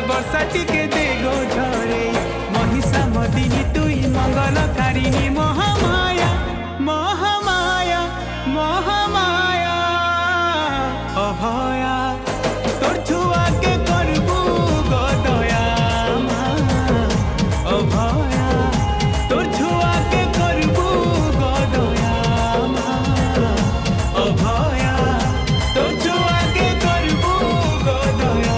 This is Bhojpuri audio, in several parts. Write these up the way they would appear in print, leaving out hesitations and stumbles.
वर्षा टिके दे गो झरे महिषा मदिनी तुई मंगलकारिणी महामाया महामाया महामाया अभया तोर छुआ के करबू गो दया अभया तोर छुआ के करबू गो दया अभया तोर छुआ के करबू गो दया।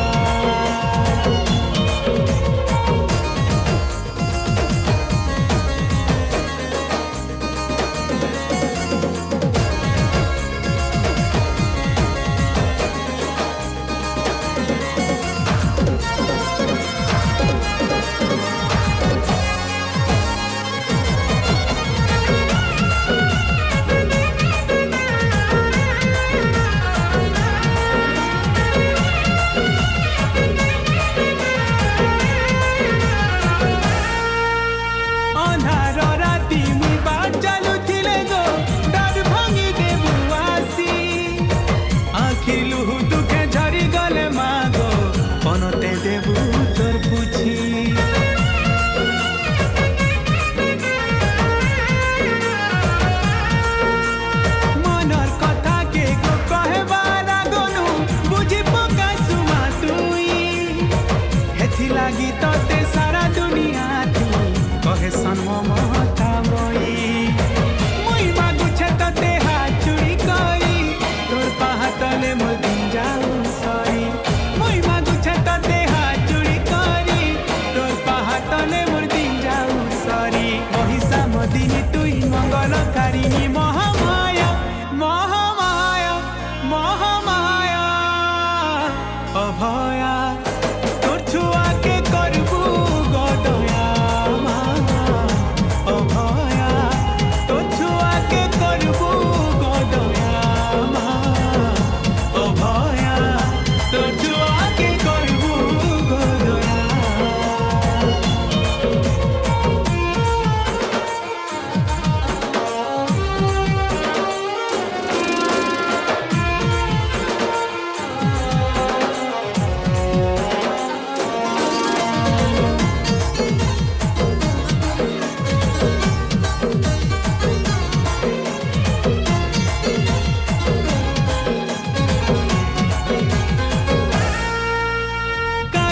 अंधार राति मुई बाट चलुथिले गो डर भांगी देबू आसी आखिर लुहु दुखे झरी गले मागो पनते देबू तोर पुछी मनर कथा के गो कहबार आगनु बुझी पका सुमा तुई हेथि लागी तते सारा दुनिया कहे सन्म ममतामयी मुई मागुछे तते हाथ चुड़ी करी तोर पाहातले मोर दिन जाऊ सरी मुई मागुछे तते हाथ चुड़ी करी तोर पाहातले मोर दिन जाऊ सरी महिषा मदिनी तुई मंगलकारिणी महा